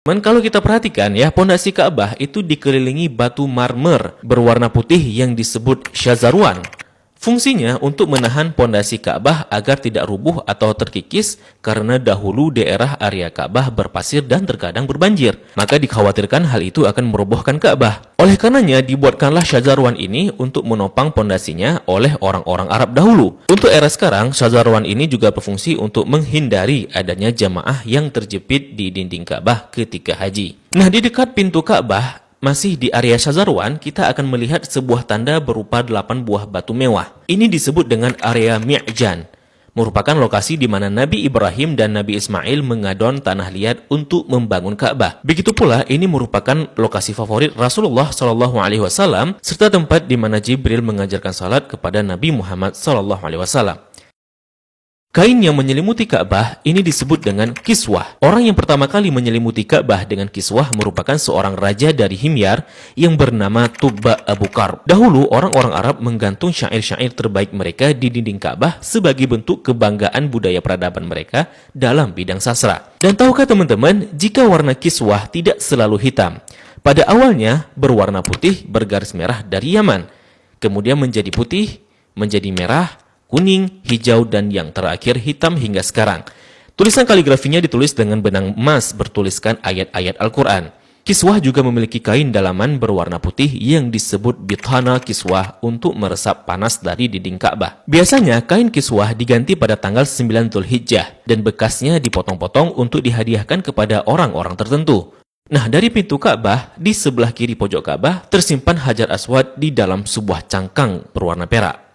Kalau kita perhatikan ya, pondasi Ka'bah itu dikelilingi batu marmer berwarna putih yang disebut syazarwan. Fungsinya untuk menahan pondasi Ka'bah agar tidak rubuh atau terkikis karena dahulu daerah area Ka'bah berpasir dan terkadang berbanjir. Maka dikhawatirkan hal itu akan merobohkan Ka'bah. Oleh karenanya dibuatkanlah syazarwan ini untuk menopang pondasinya oleh orang-orang Arab dahulu. Untuk era sekarang, syazarwan ini juga berfungsi untuk menghindari adanya jamaah yang terjepit di dinding Ka'bah ketika haji. Nah, di dekat pintu Ka'bah, masih di area Syazarwan, kita akan melihat sebuah tanda berupa 8 buah batu mewah. Ini disebut dengan area Mi'jan, merupakan lokasi di mana Nabi Ibrahim dan Nabi Ismail mengadon tanah liat untuk membangun Ka'bah. Begitu pula, ini merupakan lokasi favorit Rasulullah SAW serta tempat di mana Jibril mengajarkan salat kepada Nabi Muhammad SAW. Kain yang menyelimuti Ka'bah ini disebut dengan kiswah. Orang yang pertama kali menyelimuti Ka'bah dengan kiswah merupakan seorang raja dari Himyar yang bernama Tubba Abu Karb. Dahulu, orang-orang Arab menggantung syair-syair terbaik mereka di dinding Ka'bah sebagai bentuk kebanggaan budaya peradaban mereka dalam bidang sastra. Dan tahukah teman-teman, jika warna kiswah tidak selalu hitam. Pada awalnya berwarna putih bergaris merah dari Yaman. Kemudian menjadi putih, menjadi merah, kuning, hijau, dan yang terakhir hitam hingga sekarang. Tulisan kaligrafinya ditulis dengan benang emas bertuliskan ayat-ayat Al-Quran. Kiswah juga memiliki kain dalaman berwarna putih yang disebut bithana kiswah untuk meresap panas dari dinding Ka'bah. Biasanya kain kiswah diganti pada tanggal 9 Dzulhijjah dan bekasnya dipotong-potong untuk dihadiahkan kepada orang-orang tertentu. Nah, dari pintu Ka'bah, di sebelah kiri pojok Ka'bah tersimpan Hajar Aswad di dalam sebuah cangkang berwarna perak.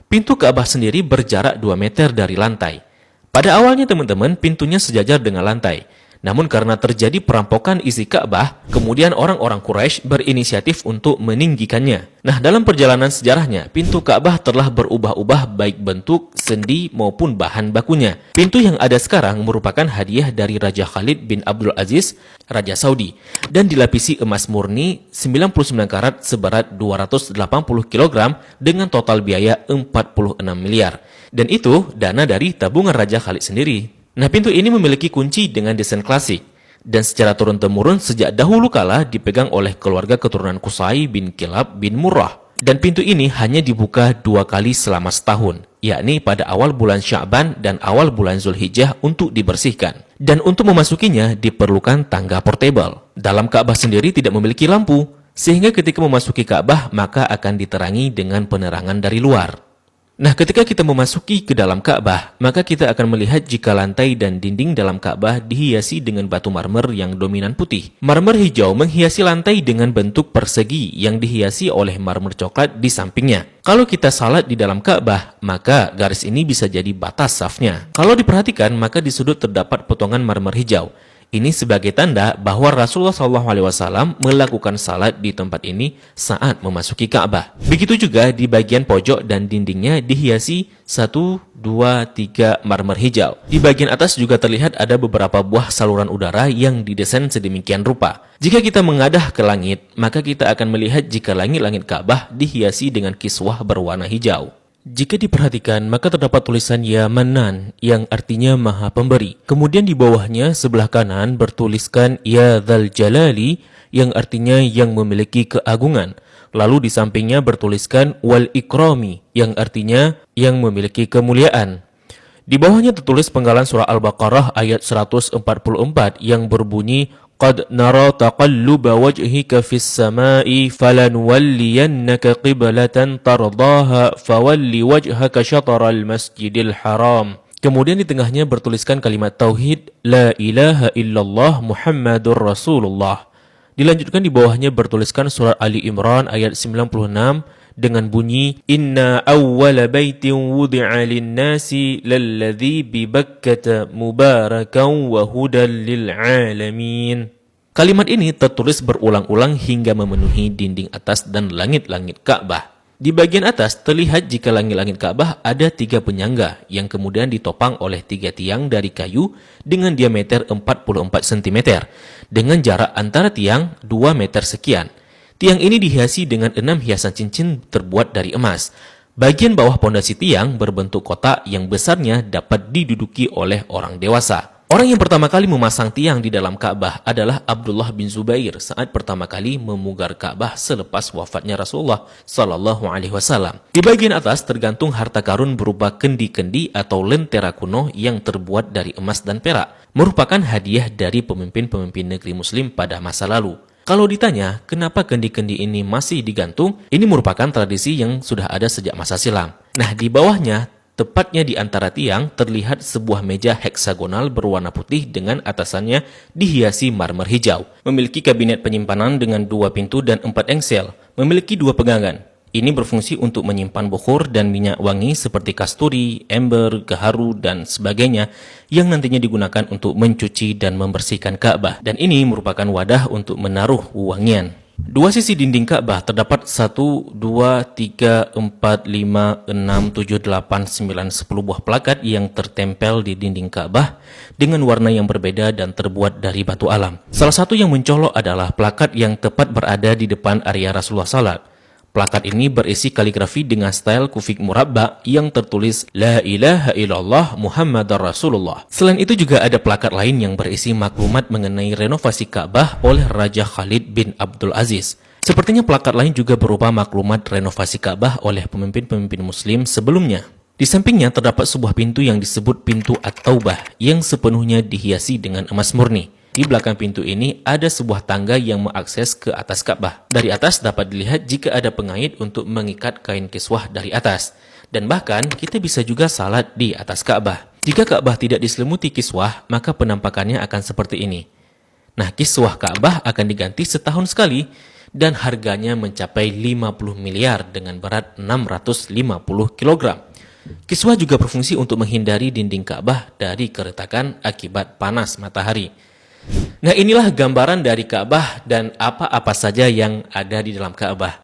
Pintu Ka'bah sendiri berjarak 2 meter dari lantai. Pada awalnya teman-teman, pintunya sejajar dengan lantai. Namun karena terjadi perampokan isi Ka'bah, kemudian orang-orang Quraisy berinisiatif untuk meninggikannya. Nah, dalam perjalanan sejarahnya, pintu Ka'bah telah berubah-ubah baik bentuk, sendi maupun bahan bakunya. Pintu yang ada sekarang merupakan hadiah dari Raja Khalid bin Abdul Aziz, Raja Saudi, dan dilapisi emas murni 99 karat seberat 280 kg dengan total biaya 46 miliar. Dan itu dana dari tabungan Raja Khalid sendiri. Nah, pintu ini memiliki kunci dengan desain klasik dan secara turun-temurun sejak dahulu kala dipegang oleh keluarga keturunan Qusay bin Kilab bin Murrah. Dan pintu ini hanya dibuka 2 kali selama setahun, yakni pada awal bulan Sya'ban dan awal bulan Zulhijjah untuk dibersihkan. Dan untuk memasukinya diperlukan tangga portable. Dalam Ka'bah sendiri tidak memiliki lampu, sehingga ketika memasuki Ka'bah maka akan diterangi dengan penerangan dari luar. Nah, ketika kita memasuki ke dalam Ka'bah, maka kita akan melihat jika lantai dan dinding dalam Ka'bah dihiasi dengan batu marmer yang dominan putih. Marmer hijau menghiasi lantai dengan bentuk persegi yang dihiasi oleh marmer coklat di sampingnya. Kalau kita salat di dalam Ka'bah, maka garis ini bisa jadi batas safnya. Kalau diperhatikan, maka di sudut terdapat potongan marmer hijau. Ini sebagai tanda bahwa Rasulullah SAW melakukan salat di tempat ini saat memasuki Ka'bah. Begitu juga di bagian pojok dan dindingnya dihiasi 1, 2, 3 marmer hijau. Di bagian atas juga terlihat ada beberapa buah saluran udara yang didesain sedemikian rupa. Jika kita mengadah ke langit, maka kita akan melihat jika langit-langit Ka'bah dihiasi dengan kiswah berwarna hijau. Jika diperhatikan, maka terdapat tulisan Ya Manan yang artinya Maha Pemberi. Kemudian di bawahnya sebelah kanan bertuliskan Ya Dzal Jalali yang artinya yang memiliki keagungan. Lalu di sampingnya bertuliskan Wal Ikrami yang artinya yang memiliki kemuliaan. Di bawahnya tertulis penggalan surah Al-Baqarah ayat 144 yang berbunyi Qad nara taqalluba wajhika fis samai falanuwalliyannaka qiblatan tardaha fawalli wajhaka syatral masjidil haram. Kemudian di tengahnya bertuliskan kalimat tauhid La ilaha illallah Muhammadur Rasulullah. Dilanjutkan di bawahnya bertuliskan surah Ali Imran ayat 96 dengan bunyi Inna awwala baitin wudi'a lin-nasi lalladzi bi Bakkata mubarakan wa hudan lil alamin. Kalimat ini tertulis berulang-ulang hingga memenuhi dinding atas dan langit-langit Ka'bah. Di bagian atas terlihat jika langit-langit Ka'bah ada 3 penyangga yang kemudian ditopang oleh 3 tiang dari kayu dengan diameter 44 cm dengan jarak antara tiang 2 meter sekian. Tiang ini dihiasi dengan 6 hiasan cincin terbuat dari emas. Bagian bawah pondasi tiang berbentuk kotak yang besarnya dapat diduduki oleh orang dewasa. Orang yang pertama kali memasang tiang di dalam Ka'bah adalah Abdullah bin Zubair saat pertama kali memugar Ka'bah selepas wafatnya Rasulullah Sallallahu Alaihi Wasallam. Di bagian atas tergantung harta karun berupa kendi-kendi atau lentera kuno yang terbuat dari emas dan perak, merupakan hadiah dari pemimpin-pemimpin negeri Muslim pada masa lalu. Kalau ditanya, kenapa kendi-kendi ini masih digantung? Ini merupakan tradisi yang sudah ada sejak masa silam. Nah, di bawahnya, tepatnya di antara tiang, terlihat sebuah meja heksagonal berwarna putih dengan atasannya dihiasi marmer hijau. Memiliki kabinet penyimpanan dengan 2 pintu dan 4 engsel. Memiliki 2 pegangan. Ini berfungsi untuk menyimpan bukhur dan minyak wangi seperti kasturi, ember, gaharu, dan sebagainya yang nantinya digunakan untuk mencuci dan membersihkan Ka'bah. Dan ini merupakan wadah untuk menaruh wangian. 2 sisi dinding Ka'bah terdapat 1, 2, 3, 4, 5, 6, 7, 8, 9, 10 buah plakat yang tertempel di dinding Ka'bah dengan warna yang berbeda dan terbuat dari batu alam. Salah satu yang mencolok adalah plakat yang tepat berada di depan area Rasulullah Salat. Plakat ini berisi kaligrafi dengan style kufik murabba yang tertulis La ilaha illallah Muhammadar Rasulullah. Selain itu juga ada plakat lain yang berisi maklumat mengenai renovasi Ka'bah oleh Raja Khalid bin Abdul Aziz. Sepertinya plakat lain juga berupa maklumat renovasi Ka'bah oleh pemimpin-pemimpin Muslim sebelumnya. Di sampingnya terdapat sebuah pintu yang disebut pintu At-Taubah yang sepenuhnya dihiasi dengan emas murni. Di belakang pintu ini ada sebuah tangga yang mengakses ke atas Ka'bah. Dari atas dapat dilihat jika ada pengait untuk mengikat kain kiswah dari atas. Dan bahkan kita bisa juga salat di atas Ka'bah. Jika Ka'bah tidak diselimuti kiswah, maka penampakannya akan seperti ini. Nah, kiswah Ka'bah akan diganti setahun sekali dan harganya mencapai 50 miliar dengan berat 650 kg. Kiswah juga berfungsi untuk menghindari dinding Ka'bah dari keretakan akibat panas matahari. Nah, inilah gambaran dari Ka'bah dan apa-apa saja yang ada di dalam Ka'bah.